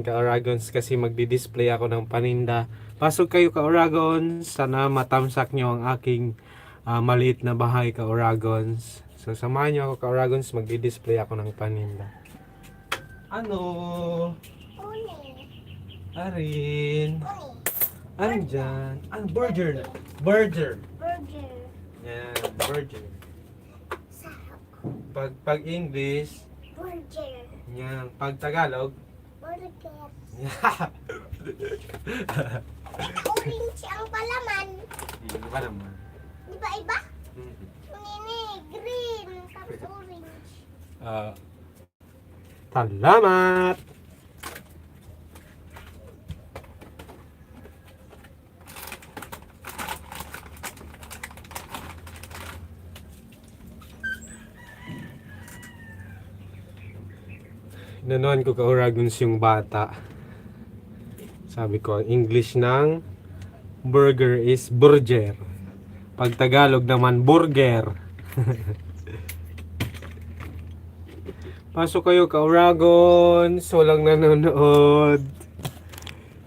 ka-Oragons kasi magdi-display ako ng paninda. Pasok kayo ka-Oragons, sana matamsak nyo ang aking maliit na bahay ka-Oragons. So samahan nyo ako ka-Oragons, magdi-display ako ng paninda. Ano? Arin? Andyan? Ano? Burger? Burger? Yan, burger. Pag English, Burger. yan. Pag Tagalog, Burger. yeah. Orange ang palaman. Hindi ba naman? Di ba iba? Mhm. Nini, green. Tapos orange. Salamat! Inanuhan ko ka-Oragons yung bata. Sabi ko, ang English ng burger is burger. Pag Tagalog naman, burger. Pasok kayo ka-Oragons, walang nanonood.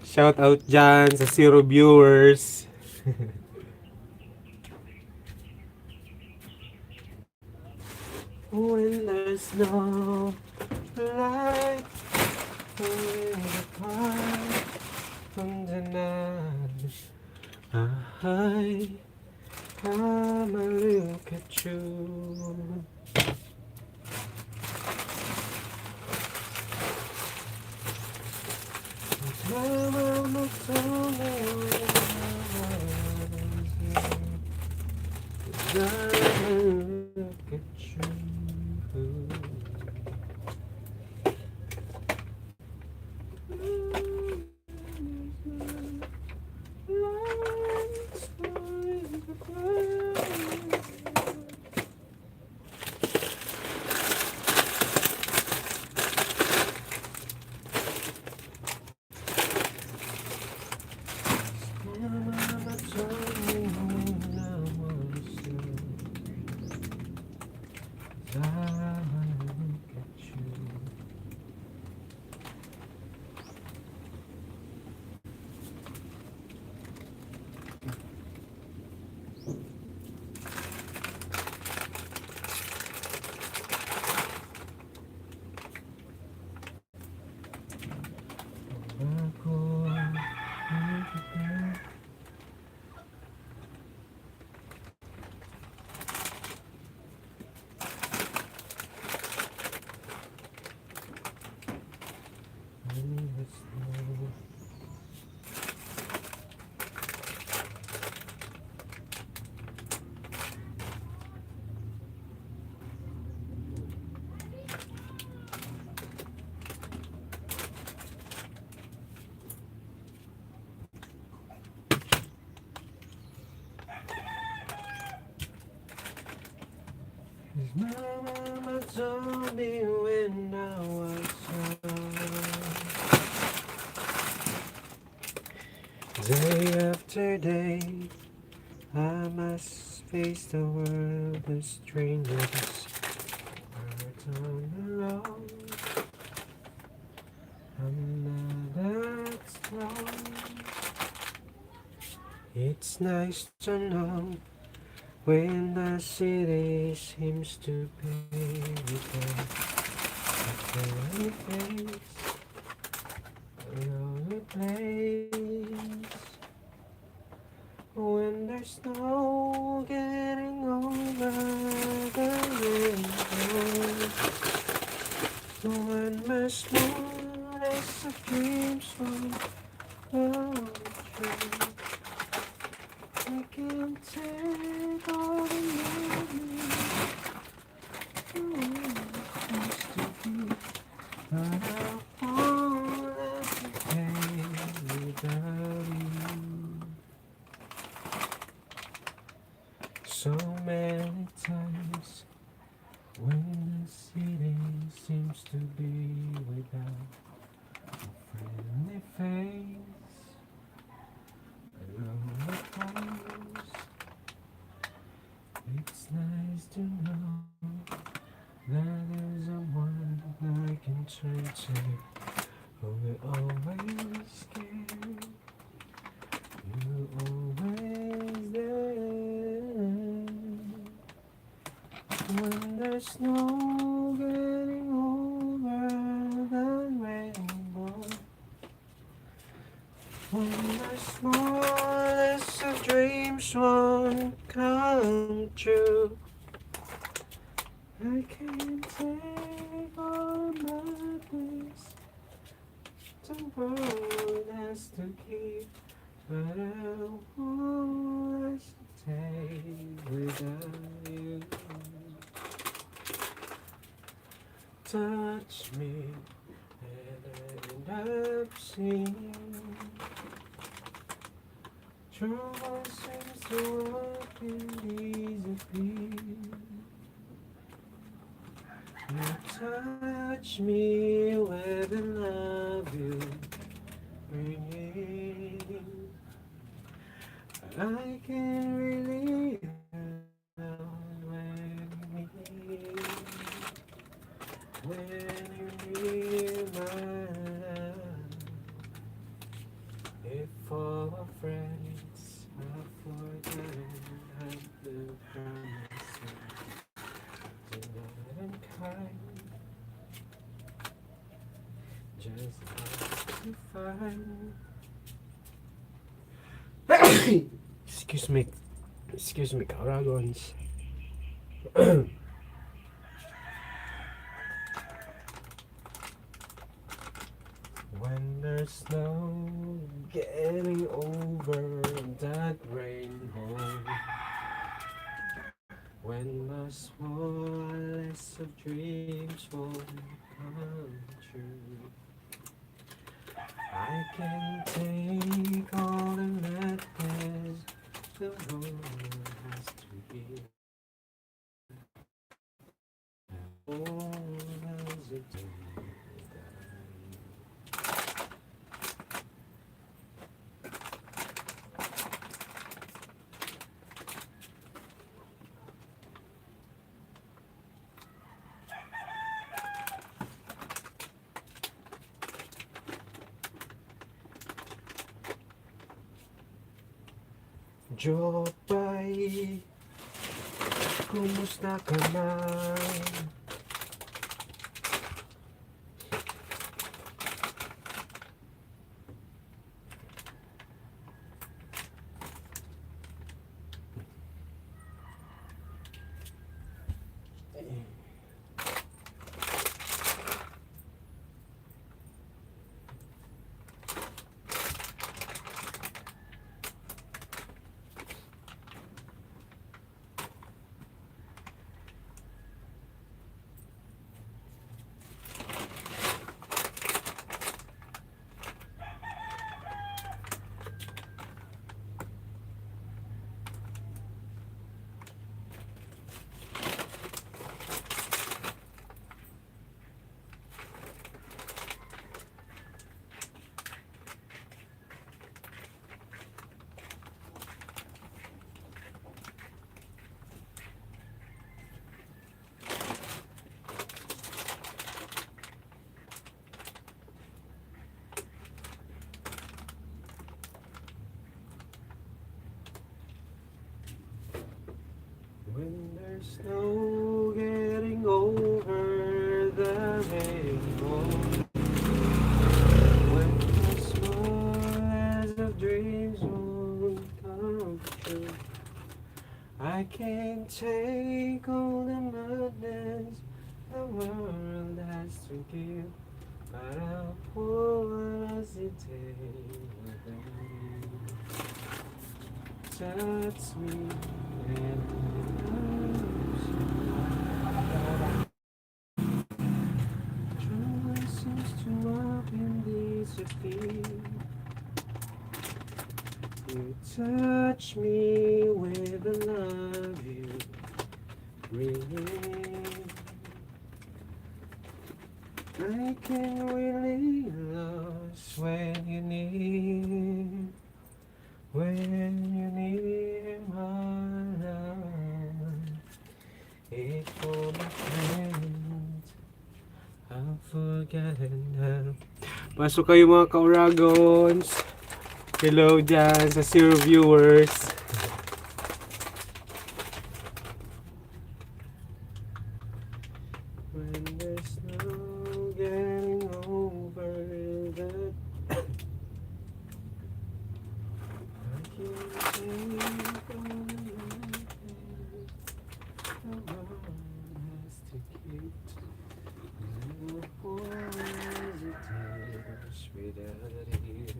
Shout out dyan sa 0 viewers. When there's no light, when the part from the night, I come and look at you. My mama told me when I was young, I look at you. Mama told me when I was young, I look at you. Ako ang nakita. My mama told me when I was young, day after day, I must face the world with strangers. Words on the road, I'm not that strong. It's nice to know when the city seems to be without a lonely face, a lonely place. When there's no getting over the rainbow, when my smooth as a dream song, oh, true. I can't take all the memories used to be, but I won't let you take without you. So many times when the city seems to be without a friendly face, a lonely place. It's nice to know that there's someone I can turn to when always care. You always there. When there's no getting over the rainbow. When the smallest of dreams won't come true, I can't take all my things the world has to keep, but I won't stay without you. Touch me and I've seen trouble seems to walk and disappear. You touch me with the love you bring. I can really love when you need my love. If all our friends have forgotten how to promise to not unkind, just have to find. Excuse me, Caragons. When there's no getting over that rainbow, when the smallest of dreams won't come true, I can take all the madness the world has to give. All as it do. Jopay, kumusta ka na? When there's no getting over the rainbow, when the smallest of dreams won't come true, I can't take all the madness the world has to give, but I'll pour as it touch me and joy seems to up and disappear. You touch me with the love you bring. I can really lose when you need my love. It's for my friends I've forgotten how. Pasok kayo mga ka-Uragons. Hello dyan sa zero viewers. When there's no getting over that I can't take on the one has to keep no positives without you.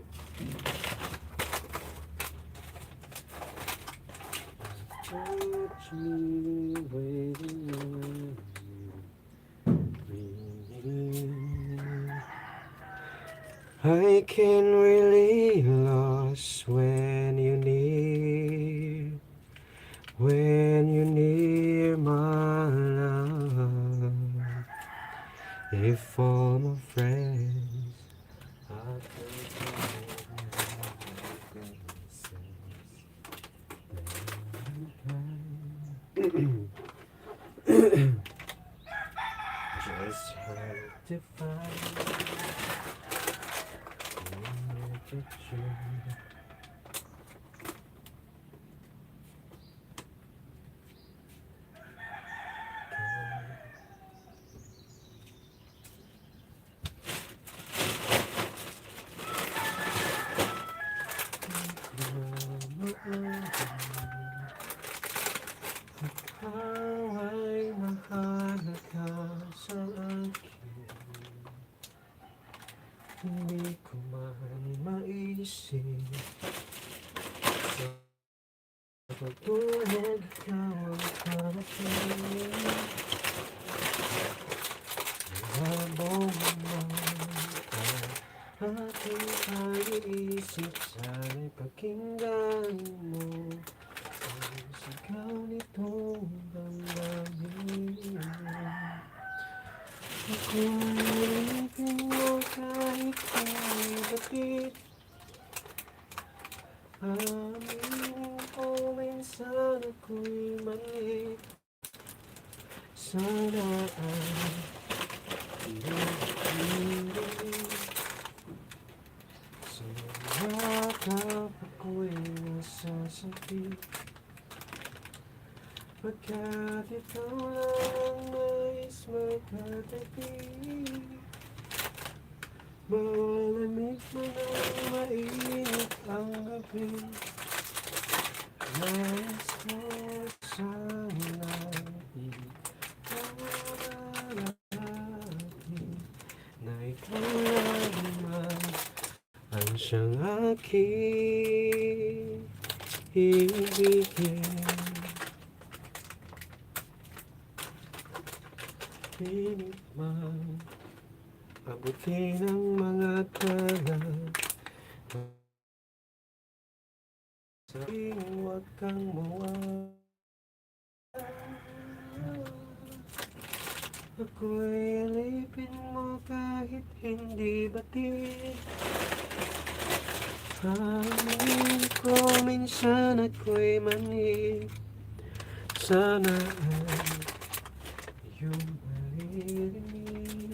Touch me waiting on you. I can really lost when you near, my love. If all my friends are just hard to find the truth. Ikaw ay mahalaga sa akin. Hindi ko man maisip sa pagtulog ikaw ang parating. Habang aking pag-iisip sana'y pakinggan mo ang sigaw nitong damdamin. Ako'y ulitin mo kahit hindi bakit. Aminin ko minsan ako'y mali. Sana ay hindi. Sa yakap ako'y nasasakit. Pagkat ikaw lang nais magkatabi. Malamig man ang mainit ang gabi. Nais ko sana'y ipararating na ikaw lamang ang siyang aking ibigin. Pilit man abutin ang mga tala. Sabing huwag kang mawala. Ako'y alipin mo kahit hindi batid. Aminin ko minsan ako'y mani. Sana ay iyong maririnig.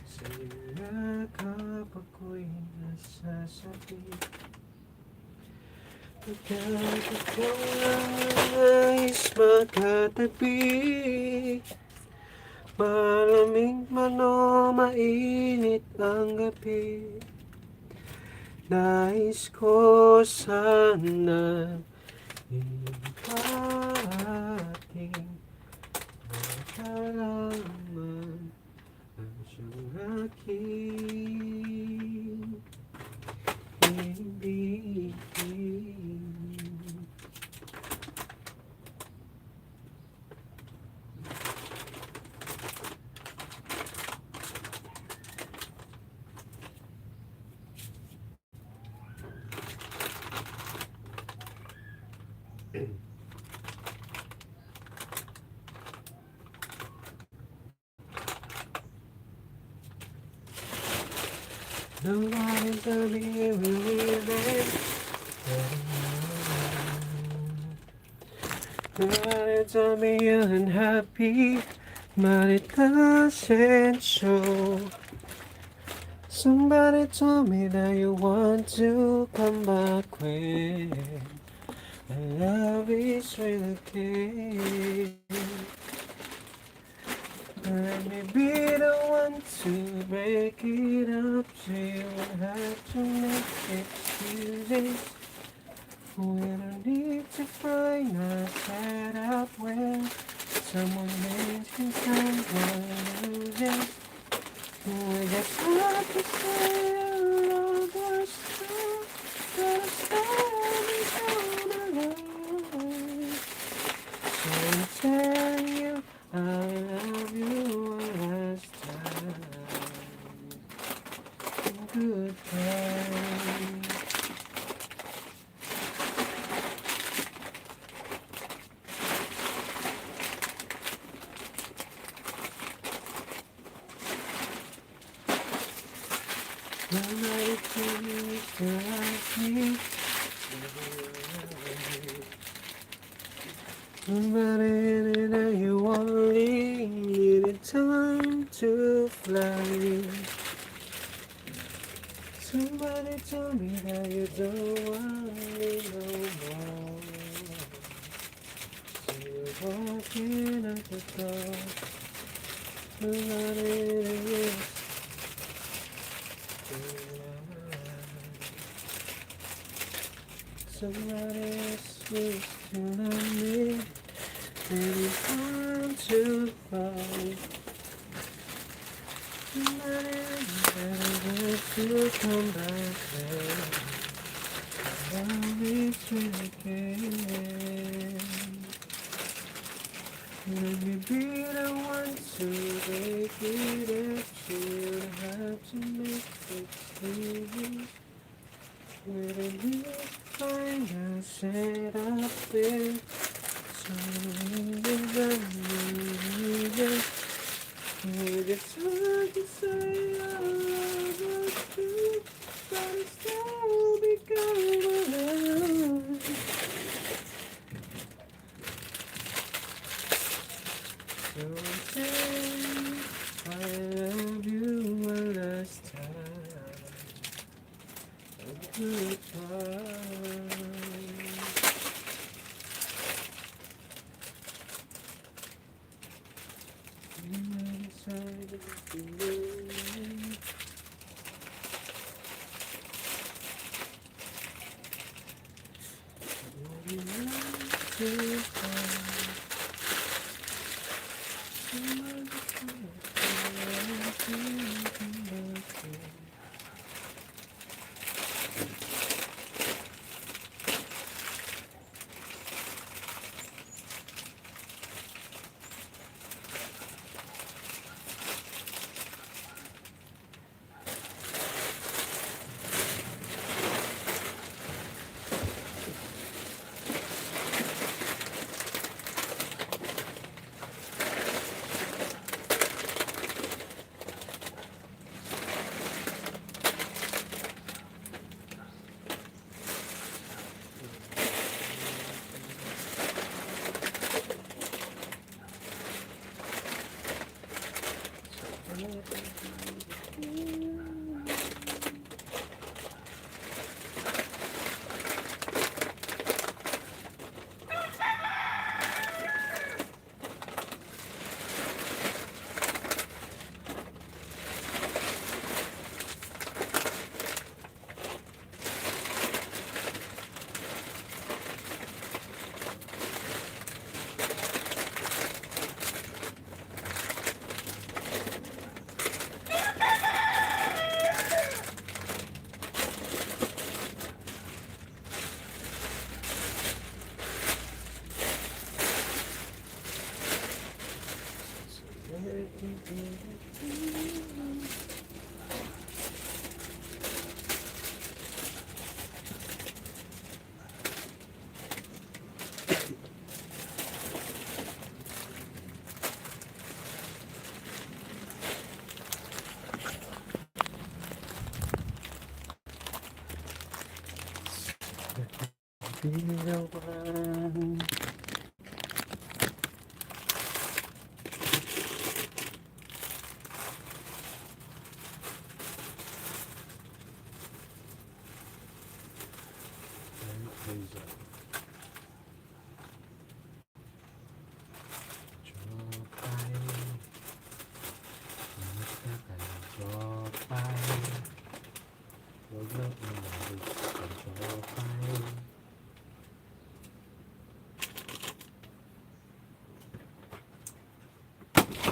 Sa yakap ako'y nasasakit. Pagkat ikaw lang nais makatabi. Malamig man o mainit ang gabi. Nais ko sana iparating makalaman ang siyang aking ibigin. Nobody tell me we're leaving. Nobody tell me you're unhappy. but it doesn't show. Somebody told me that you want to come back when love is really okay. Let me be the one to break it up. You don't have to make excuses. We don't need to find us set up when someone mentions someone loses. We just have to say our love was true. Gotta stand on the line. So I'm telling you, I love you one last time. Goodbye. Nobody please like me. Nobody that you only needed time to fly. Somebody told me that you don't want me no more. So you're walking out the door. Somebody else. Somebody else used to love me. Maybe I'm too far. Somebody better to come back there. Love is really again. Let me be the one to make it up. You don't have to make excuses. We don't need to find a set up there. So we just have to say our love was true, but it still become a lie. So I'm saying I love you one last time. Goodbye. Inside of the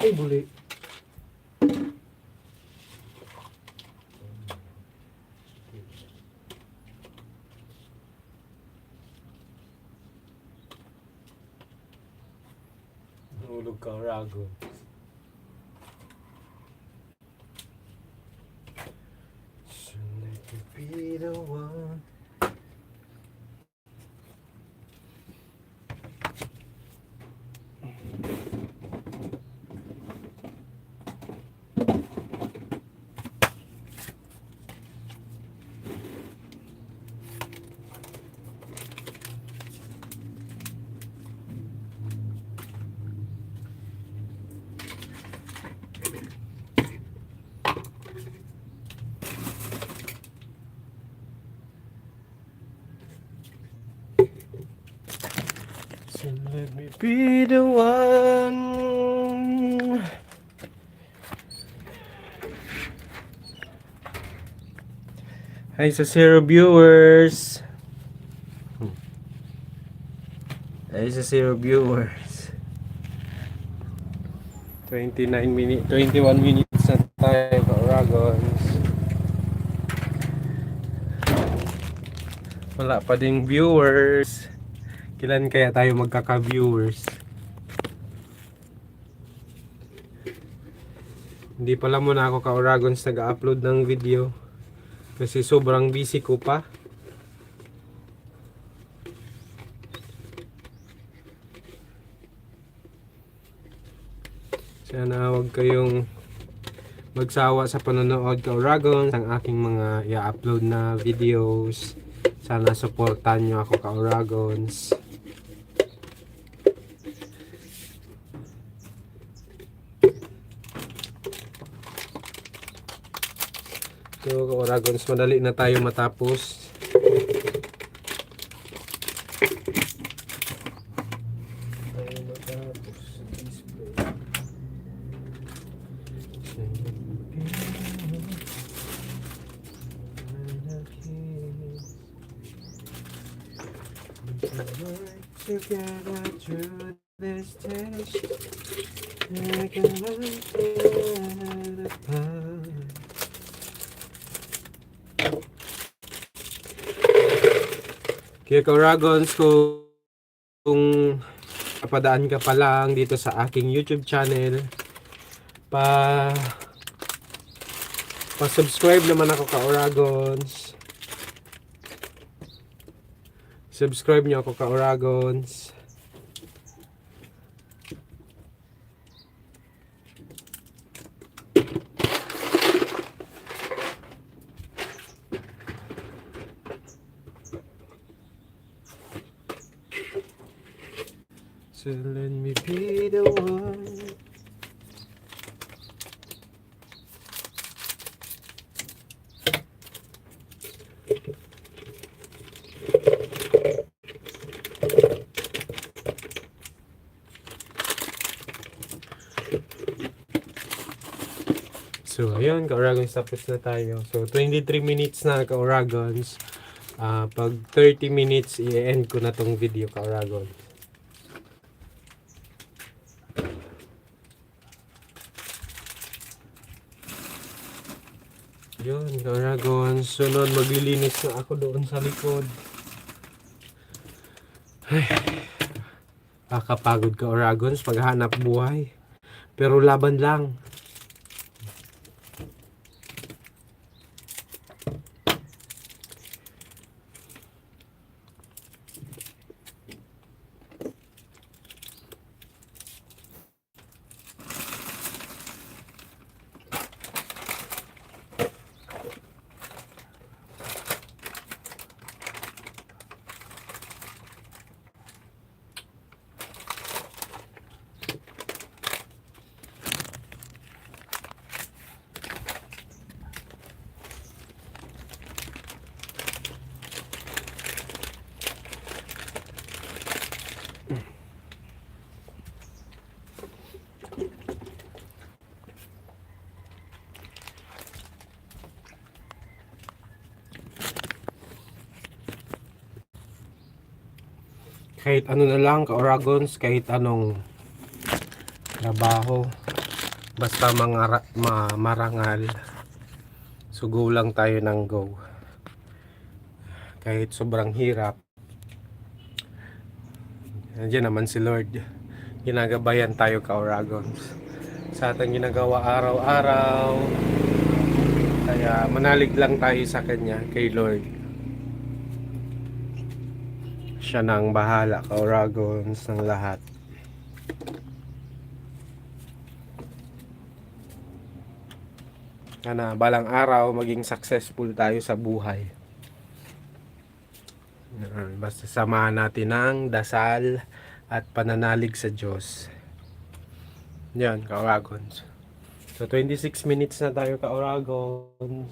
Ay, buli. Nahulog ka, Rago. So let me be the one. So let me be the one. Hi sa zero viewers. Hi sa zero viewers. 21 minutes na tayo ka Dragons. Wala pa ding viewers. Kailan kaya tayo magkaka-viewers? Hindi pala muna ako ka-Dragons nag-upload ng video. Kasi sobrang busy ko pa. Sana huwag kayong magsawa sa panonood ka-Dragons ang aking mga i-upload na videos. Sana supportan nyo ako ka-Dragons. So ka-Dragons, madali na tayo matapos. Together through this test, I can kaya ka-Dragons, kung kapadaan ka pa lang dito sa aking YouTube channel, pa-subscribe naman ako ka-Dragons. Subscribe nyo ako ka-Dragons. So let me be the one. So ayun, ka-Dragons, tapos na tayo. So 23 minutes na ka-Dragons. Pag 30 minutes i-end ko na tong video ka-Dragons. Yun, ka-Dragons. Sunod, maglilinis na ako doon sa likod. Ay, kakapagod ka-Dragons paghanap buhay. Pero laban lang. Kahit ano na lang, ka-Oragons, kahit anong trabaho, basta marangal, so go lang tayo ng go. Kahit sobrang hirap, nandiyan naman si Lord. Ginagabayan tayo, ka-Oragons, sa ating ginagawa araw-araw. Kaya manalig lang tayo sa Kanya, kay Lord. Siya nang bahala, ka-Oragons, ng lahat. Sana balang araw maging successful tayo sa buhay. Basta samahan natin ng dasal at pananalig sa Diyos. Yan, ka-Oragons. So 26 minutes na tayo, ka-Oragons.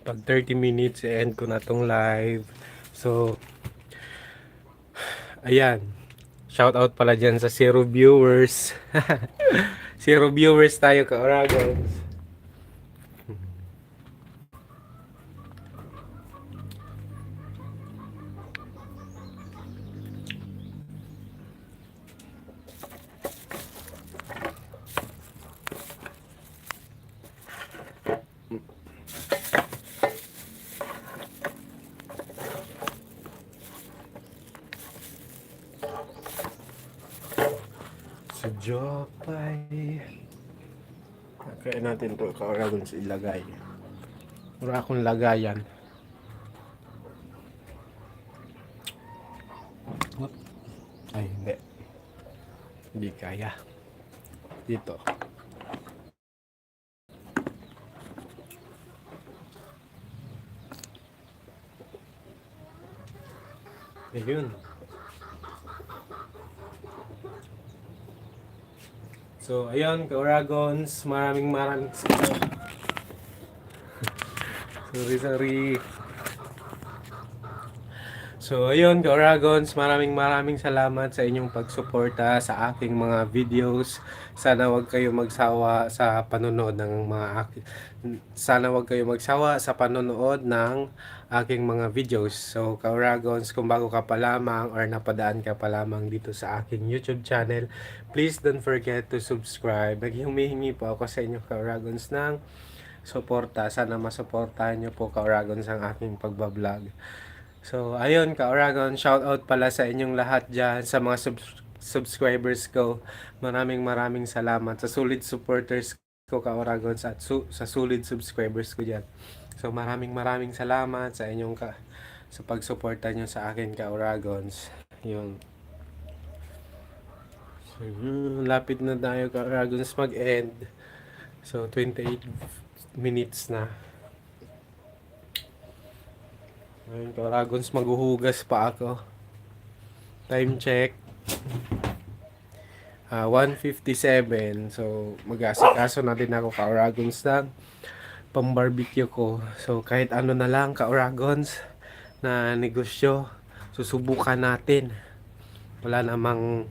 Pag 30 minutes, i-end ko na tong live. So, ayan. Shout out pala dyan sa 0 viewers. 0 viewers tayo, ka-Oragons. Sa Jopay. Kaya natin to, ka-Oragons, ilagay. Wala akong lagayan. Ay, hindi. Hindi kaya. Dito. Ayun. So, ayun, ka-Oragons, maraming sorry. So, ayun, ka-Oragons, maraming salamat sa inyong pagsuporta sa aking mga videos. Sana wag kayo magsawa sa panonood ng aking mga videos. So, ka-Oragons, kung bago ka pa lamang or napadaan ka pa lamang dito sa aking YouTube channel, please don't forget to subscribe. Humihingi po ako sa inyo, ka-Oragons, ng suporta. Sana masuportahan nyo po, ka-Oragons, ang aking pagbablog. So, ayun, ka-Oragon, shout out pala sa inyong lahat dyan, sa mga subscribers ko. Maraming salamat sa solid supporters ko, ka-Oragons, at sa solid subscribers ko dyan. So, maraming salamat sa inyong sa pagsuporta nyo sa akin, ka-Oragons. Yun. So, lapit na tayo, ka-Oragons, mag-end. So, 28 minutes na. Ayun, ka-Oragons, maghuhugas pa ako. Time check. 1:57. So, mag-asikaso na din ako, ka-Oragons, ng pang-barbecue ko. So, kahit ano na lang, ka-Oragons, na negosyo, susubukan natin. Wala namang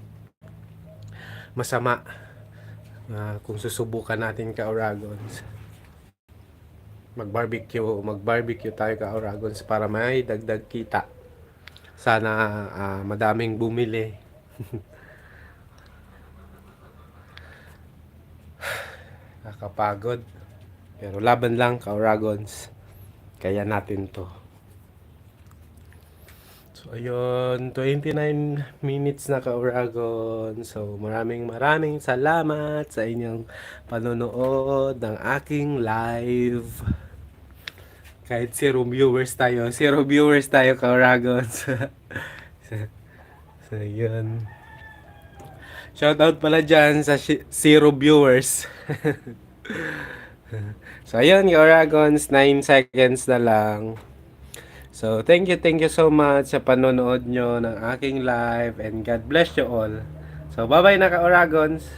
masama kung susubukan natin, ka-Oragons. Mag-barbecue tayo, ka-Oragons, para may dagdag kita. Sana madaming bumili. Nakakapagod. Pero laban lang, ka-Oragons. Kaya natin to. So, ayun, 29 minutes na, ka-Oragons. So, maraming salamat sa inyong panonood ng aking live. Kahit 0 viewers tayo, ka-Oragons. So, yun. Shoutout pala dyan sa 0 viewers. So, ayun, ka-Oragons, 9 seconds na lang. So, thank you so much sa panonood nyo ng aking live, and God bless you all. So, bye-bye na, ka-Oragons.